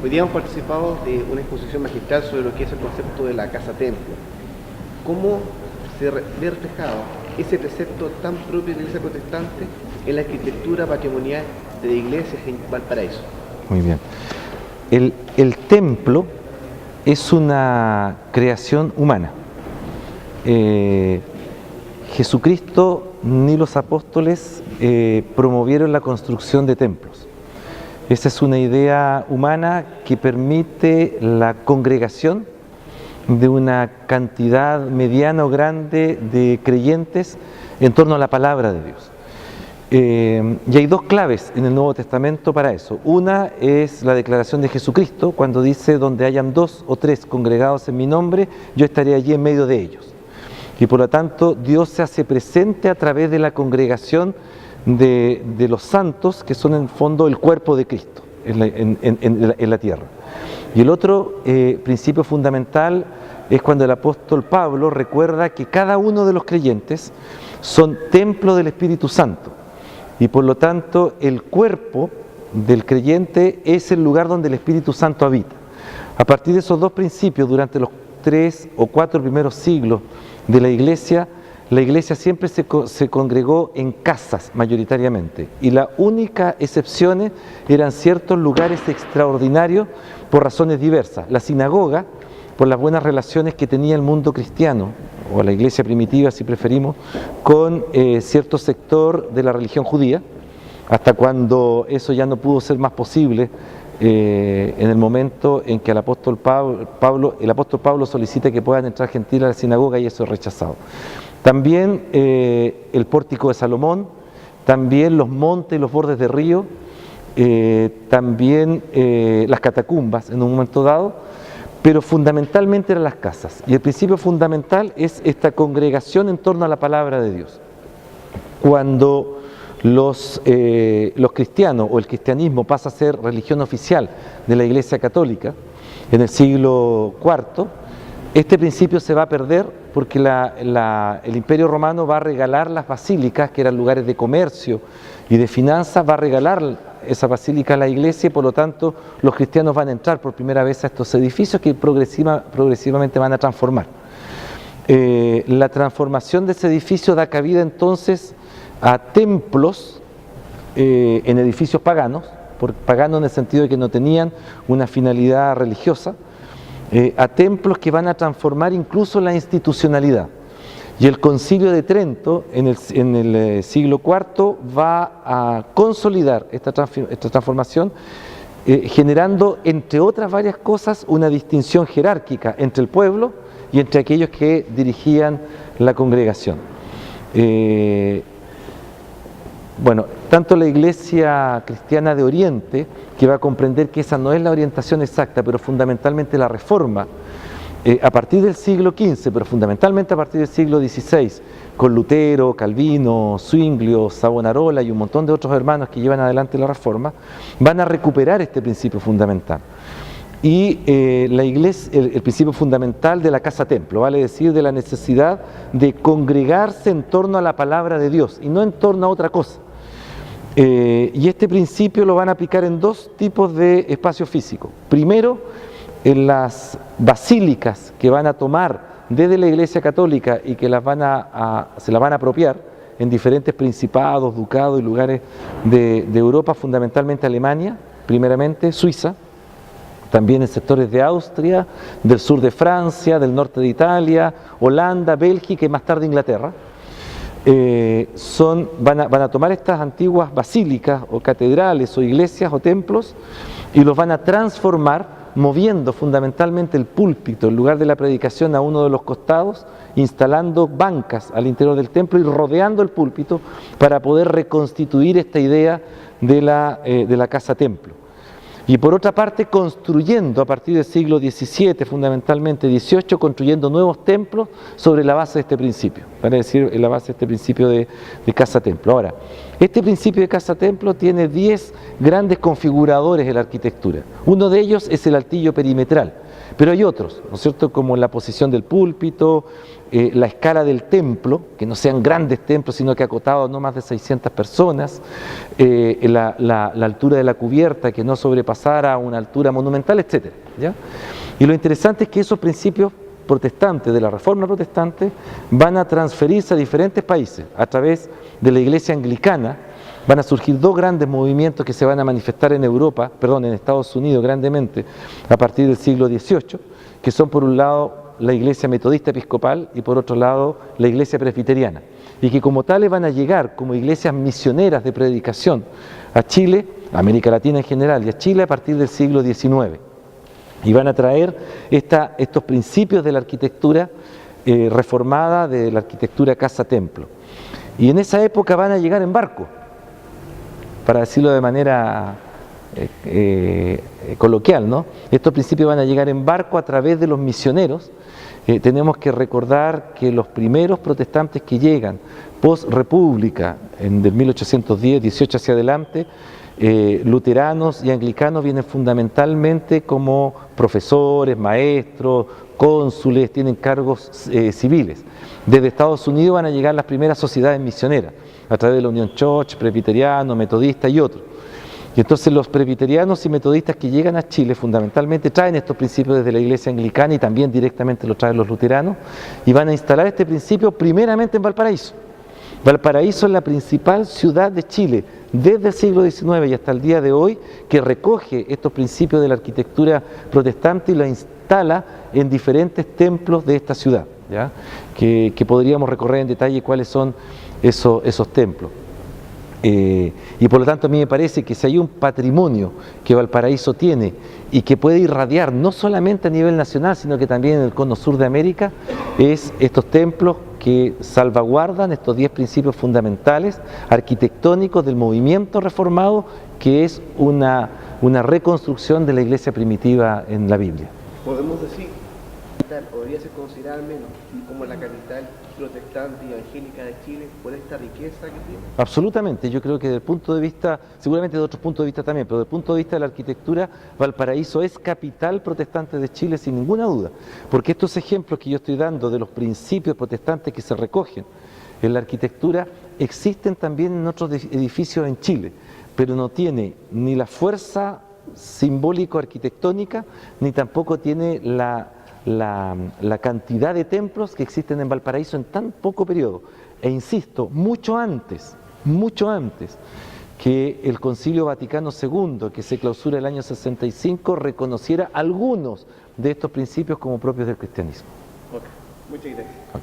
Hoy día hemos participado de una exposición magistral sobre lo que es el concepto de la casa-templo. ¿Cómo se ve reflejado ese precepto tan propio de la Iglesia protestante en la arquitectura patrimonial de iglesias en Valparaíso? Muy bien. El templo es una creación humana. Jesucristo ni los apóstoles promovieron la construcción de templos. Esa es una idea humana que permite la congregación de una cantidad mediana o grande de creyentes en torno a la palabra de Dios. Y hay dos claves en el Nuevo Testamento para eso. Una es la declaración de Jesucristo, cuando dice: donde hayan 2 o 3 congregados en mi nombre, yo estaré allí en medio de ellos. Y por lo tanto, Dios se hace presente a través de la congregación de los santos, que son en el fondo el cuerpo de Cristo en la tierra. Y el otro principio fundamental es cuando el apóstol Pablo recuerda que cada uno de los creyentes son templo del Espíritu Santo. Y por lo tanto, el cuerpo del creyente es el lugar donde el Espíritu Santo habita. A partir de esos dos principios, durante los 3 o 4 primeros siglos de la iglesia siempre se congregó en casas mayoritariamente. Y la única excepción eran ciertos lugares extraordinarios por razones diversas. La sinagoga, por las buenas relaciones que tenía el mundo cristiano, o la iglesia primitiva si preferimos, con cierto sector de la religión judía, hasta cuando eso ya no pudo ser más posible en el momento en que el apóstol Pablo solicita que puedan entrar gentiles a la sinagoga, y eso es rechazado. También el pórtico de Salomón, también los montes y los bordes de río, también las catacumbas en un momento dado, pero fundamentalmente eran las casas. Y el principio fundamental es esta congregación en torno a la palabra de Dios. Cuando los cristianos o el cristianismo pasa a ser religión oficial de la Iglesia Católica en el siglo IV, este principio se va a perder porque el Imperio Romano va a regalar las basílicas, que eran lugares de comercio y de finanzas, va a regalar esa basílica a la iglesia, y por lo tanto los cristianos van a entrar por primera vez a estos edificios que progresivamente van a transformar. La transformación de ese edificio da cabida entonces a templos en edificios paganos en el sentido de que no tenían una finalidad religiosa, a templos que van a transformar incluso la institucionalidad. Y el Concilio de Trento en el siglo IV va a consolidar esta transformación, generando, entre otras varias cosas, una distinción jerárquica entre el pueblo y entre aquellos que dirigían la congregación. Tanto la Iglesia cristiana de Oriente, que va a comprender que esa no es la orientación exacta, pero fundamentalmente la Reforma, a partir del siglo XV, pero fundamentalmente a partir del siglo XVI, con Lutero, Calvino, Zwinglio, Savonarola y un montón de otros hermanos que llevan adelante la Reforma, van a recuperar este principio fundamental. Y el principio fundamental de la casa-templo, vale decir, de la necesidad de congregarse en torno a la palabra de Dios y no en torno a otra cosa. Y este principio lo van a aplicar en 2 tipos de espacios físicos. Primero, en las basílicas que van a tomar desde la Iglesia Católica y que se las van a apropiar en diferentes principados, ducados y lugares de Europa, fundamentalmente Alemania, primeramente Suiza, también en sectores de Austria, del sur de Francia, del norte de Italia, Holanda, Bélgica y más tarde Inglaterra. Van a tomar estas antiguas basílicas o catedrales o iglesias o templos y los van a transformar, moviendo fundamentalmente el púlpito, en lugar de la predicación, a uno de los costados, instalando bancas al interior del templo y rodeando el púlpito para poder reconstituir esta idea de la casa-templo. Y por otra parte, construyendo a partir del siglo XVII, fundamentalmente XVIII, construyendo nuevos templos sobre la base de este principio, para decir, la base de este principio de casa-templo. Ahora, este principio de casa-templo tiene 10 grandes configuradores en la arquitectura. Uno de ellos es el altillo perimetral, Pero hay otros, ¿no es cierto?, como la posición del púlpito, la escala del templo, que no sean grandes templos, sino que acotados no más de 600 personas, la altura de la cubierta, que no sobrepasara una altura monumental, etc. ¿Ya? Y lo interesante es que esos principios protestantes, de la Reforma protestante, van a transferirse a diferentes países a través de la Iglesia anglicana. Van a surgir dos grandes movimientos que se van a manifestar en en Estados Unidos grandemente a partir del siglo XVIII, que son por un lado la Iglesia Metodista Episcopal y por otro lado la Iglesia Presbiteriana, y que como tales van a llegar como iglesias misioneras de predicación a Chile, a América Latina en general y a Chile a partir del siglo XIX. Y van a traer estos principios de la arquitectura reformada, de la arquitectura casa-templo. Y en esa época van a llegar en barco, para decirlo de manera coloquial, ¿no? Estos principios van a llegar en barco a través de los misioneros. Tenemos que recordar que los primeros protestantes que llegan post-república, del 1810, 18 hacia adelante, luteranos y anglicanos vienen fundamentalmente como profesores, maestros, cónsules, tienen cargos civiles. Desde Estados Unidos van a llegar las primeras sociedades misioneras, a través de la Union Church, presbiteriano, metodista y otros. Y entonces los presbiterianos y metodistas que llegan a Chile fundamentalmente traen estos principios desde la iglesia anglicana y también directamente los traen los luteranos y van a instalar este principio primeramente en Valparaíso. Valparaíso es la principal ciudad de Chile desde el siglo XIX y hasta el día de hoy, que recoge estos principios de la arquitectura protestante y la instala en diferentes templos de esta ciudad, ¿ya? Que podríamos recorrer en detalle cuáles son esos templos. Y por lo tanto a mí me parece que si hay un patrimonio que Valparaíso tiene y que puede irradiar no solamente a nivel nacional, sino que también en el cono sur de América, es estos templos que salvaguardan estos 10 principios fundamentales arquitectónicos del movimiento reformado, que es una reconstrucción de la iglesia primitiva en la Biblia. Podemos decir, o debería ser considerada al menos como la capital protestante y evangélica de Chile por esta riqueza que tiene. Absolutamente, yo creo que desde el punto de vista, seguramente de otros puntos de vista también, pero desde el punto de vista de la arquitectura, Valparaíso es capital protestante de Chile sin ninguna duda, porque estos ejemplos que yo estoy dando de los principios protestantes que se recogen en la arquitectura existen también en otros edificios en Chile, pero no tiene ni la fuerza simbólico-arquitectónica, ni tampoco tiene la cantidad de templos que existen en Valparaíso en tan poco periodo. E insisto, mucho antes que el Concilio Vaticano II, que se clausura el año 65, reconociera algunos de estos principios como propios del cristianismo. Okay. Muchas gracias. Okay.